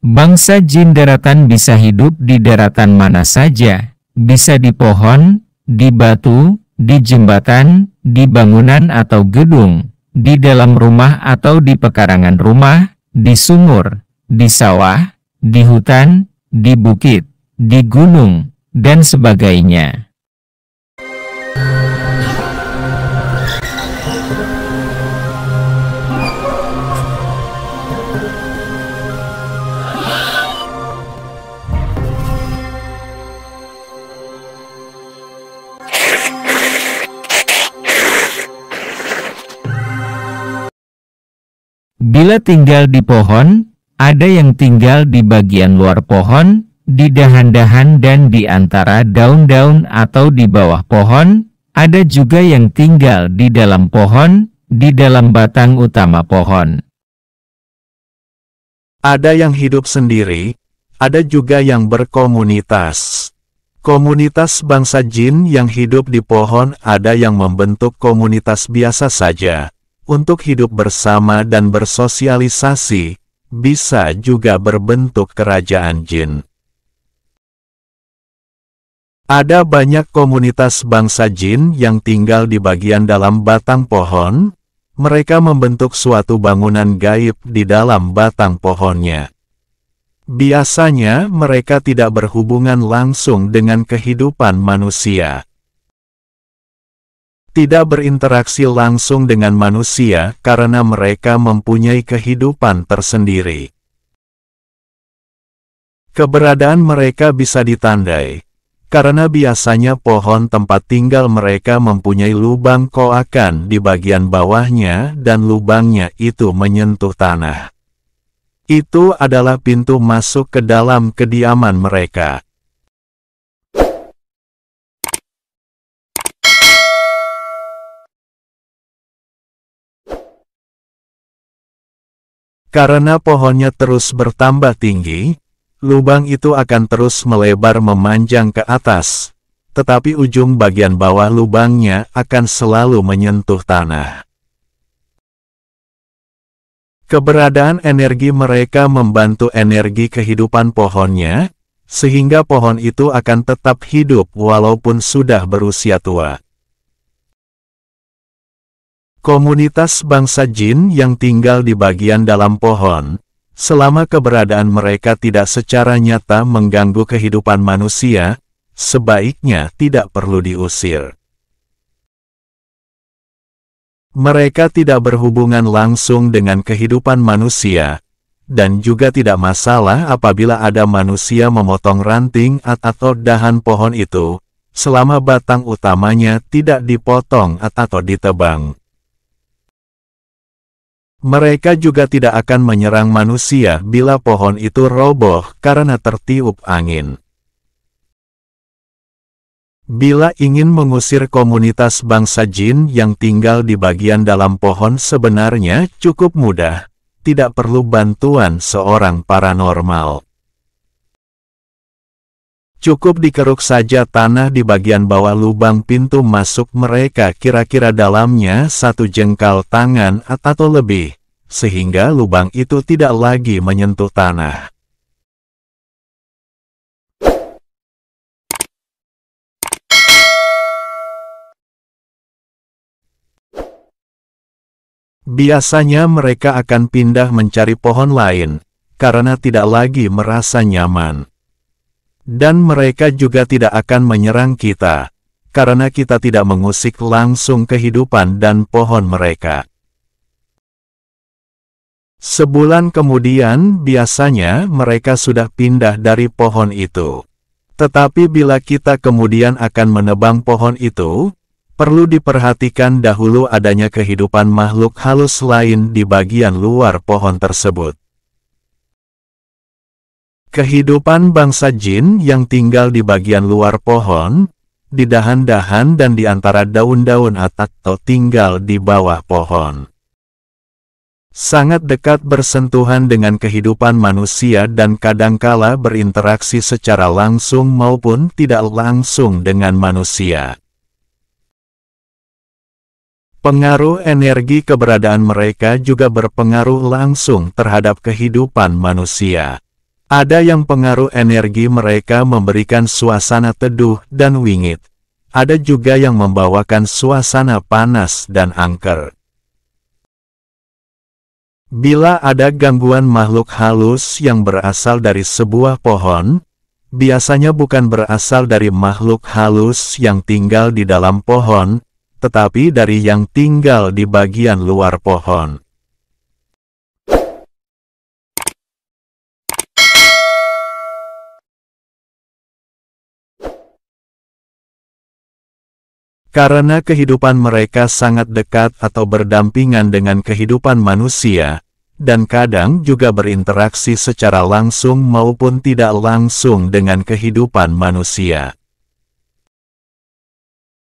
Bangsa jin daratan bisa hidup di daratan mana saja, bisa di pohon, di batu, di jembatan, di bangunan atau gedung, di dalam rumah atau di pekarangan rumah, di sumur, di sawah, di hutan, di bukit, di gunung, dan sebagainya. Bila tinggal di pohon, ada yang tinggal di bagian luar pohon, di dahan-dahan dan di antara daun-daun atau di bawah pohon, ada juga yang tinggal di dalam pohon, di dalam batang utama pohon. Ada yang hidup sendiri, ada juga yang berkomunitas. Komunitas bangsa jin yang hidup di pohon ada yang membentuk komunitas biasa saja, untuk hidup bersama dan bersosialisasi, bisa juga berbentuk kerajaan jin. Ada banyak komunitas bangsa jin yang tinggal di bagian dalam batang pohon, mereka membentuk suatu bangunan gaib di dalam batang pohonnya. Biasanya mereka tidak berhubungan langsung dengan kehidupan manusia. Tidak berinteraksi langsung dengan manusia karena mereka mempunyai kehidupan tersendiri. Keberadaan mereka bisa ditandai, karena biasanya pohon tempat tinggal mereka mempunyai lubang koakan di bagian bawahnya dan lubangnya itu menyentuh tanah. Itu adalah pintu masuk ke dalam kediaman mereka. Karena pohonnya terus bertambah tinggi, lubang itu akan terus melebar memanjang ke atas, tetapi ujung bagian bawah lubangnya akan selalu menyentuh tanah. Keberadaan energi mereka membantu energi kehidupan pohonnya, sehingga pohon itu akan tetap hidup walaupun sudah berusia tua. Komunitas bangsa jin yang tinggal di bagian dalam pohon, selama keberadaan mereka tidak secara nyata mengganggu kehidupan manusia, sebaiknya tidak perlu diusir. Mereka tidak berhubungan langsung dengan kehidupan manusia, dan juga tidak masalah apabila ada manusia memotong ranting atau dahan pohon itu, selama batang utamanya tidak dipotong atau ditebang. Mereka juga tidak akan menyerang manusia bila pohon itu roboh karena tertiup angin. Bila ingin mengusir komunitas bangsa jin yang tinggal di bagian dalam pohon sebenarnya cukup mudah, tidak perlu bantuan seorang paranormal. Cukup dikeruk saja tanah di bagian bawah lubang pintu masuk mereka kira-kira dalamnya 1 jengkal tangan atau lebih, sehingga lubang itu tidak lagi menyentuh tanah. Biasanya mereka akan pindah mencari pohon lain, karena tidak lagi merasa nyaman. Dan mereka juga tidak akan menyerang kita, karena kita tidak mengusik langsung kehidupan dan pohon mereka. Sebulan kemudian biasanya mereka sudah pindah dari pohon itu. Tetapi bila kita kemudian akan menebang pohon itu, perlu diperhatikan dahulu adanya kehidupan makhluk halus lain di bagian luar pohon tersebut. Kehidupan bangsa jin yang tinggal di bagian luar pohon, di dahan-dahan dan di antara daun-daun atau tinggal di bawah pohon. Sangat dekat bersentuhan dengan kehidupan manusia dan kadangkala berinteraksi secara langsung maupun tidak langsung dengan manusia. Pengaruh energi keberadaan mereka juga berpengaruh langsung terhadap kehidupan manusia. Ada yang pengaruh energi mereka memberikan suasana teduh dan wingit. Ada juga yang membawakan suasana panas dan angker. Bila ada gangguan makhluk halus yang berasal dari sebuah pohon, biasanya bukan berasal dari makhluk halus yang tinggal di dalam pohon, tetapi dari yang tinggal di bagian luar pohon. Karena kehidupan mereka sangat dekat atau berdampingan dengan kehidupan manusia, dan kadang juga berinteraksi secara langsung maupun tidak langsung dengan kehidupan manusia.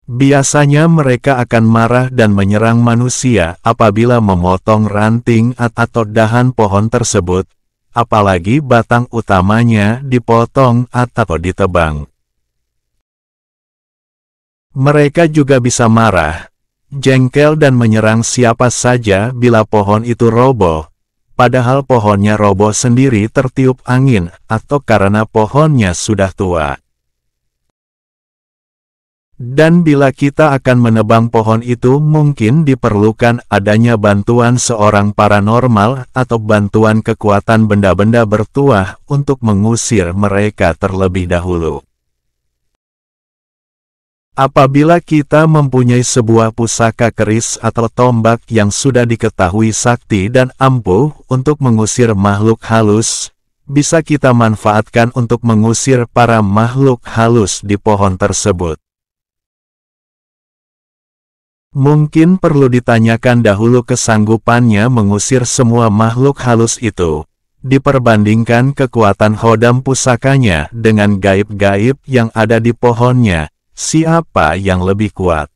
Biasanya mereka akan marah dan menyerang manusia apabila memotong ranting atau dahan pohon tersebut, apalagi batang utamanya dipotong atau ditebang. Mereka juga bisa marah, jengkel dan menyerang siapa saja bila pohon itu roboh, padahal pohonnya roboh sendiri tertiup angin atau karena pohonnya sudah tua. Dan bila kita akan menebang pohon itu, mungkin diperlukan adanya bantuan seorang paranormal atau bantuan kekuatan benda-benda bertuah untuk mengusir mereka terlebih dahulu. Apabila kita mempunyai sebuah pusaka keris atau tombak yang sudah diketahui sakti dan ampuh untuk mengusir makhluk halus, bisa kita manfaatkan untuk mengusir para makhluk halus di pohon tersebut. Mungkin perlu ditanyakan dahulu kesanggupannya mengusir semua makhluk halus itu, diperbandingkan kekuatan hodam pusakanya dengan gaib-gaib yang ada di pohonnya. Siapa yang lebih kuat?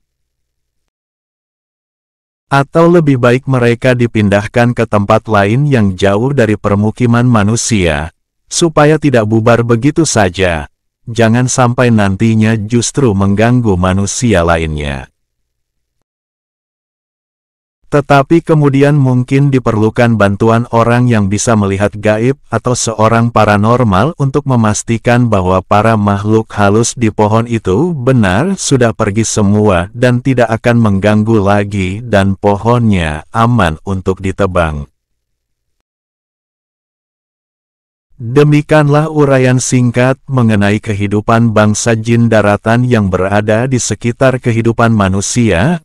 Atau lebih baik mereka dipindahkan ke tempat lain yang jauh dari permukiman manusia, supaya tidak bubar begitu saja. Jangan sampai nantinya justru mengganggu manusia lainnya. Tetapi kemudian mungkin diperlukan bantuan orang yang bisa melihat gaib atau seorang paranormal untuk memastikan bahwa para makhluk halus di pohon itu benar sudah pergi semua dan tidak akan mengganggu lagi dan pohonnya aman untuk ditebang. Demikianlah uraian singkat mengenai kehidupan bangsa jin daratan yang berada di sekitar kehidupan manusia.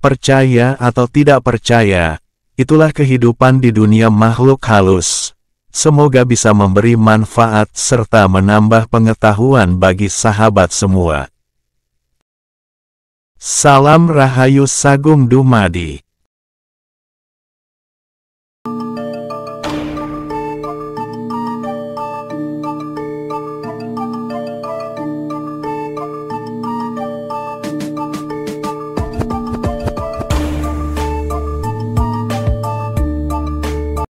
Percaya atau tidak percaya, itulah kehidupan di dunia makhluk halus. Semoga bisa memberi manfaat serta menambah pengetahuan bagi sahabat semua. Salam Rahayu Sagung Dumadi.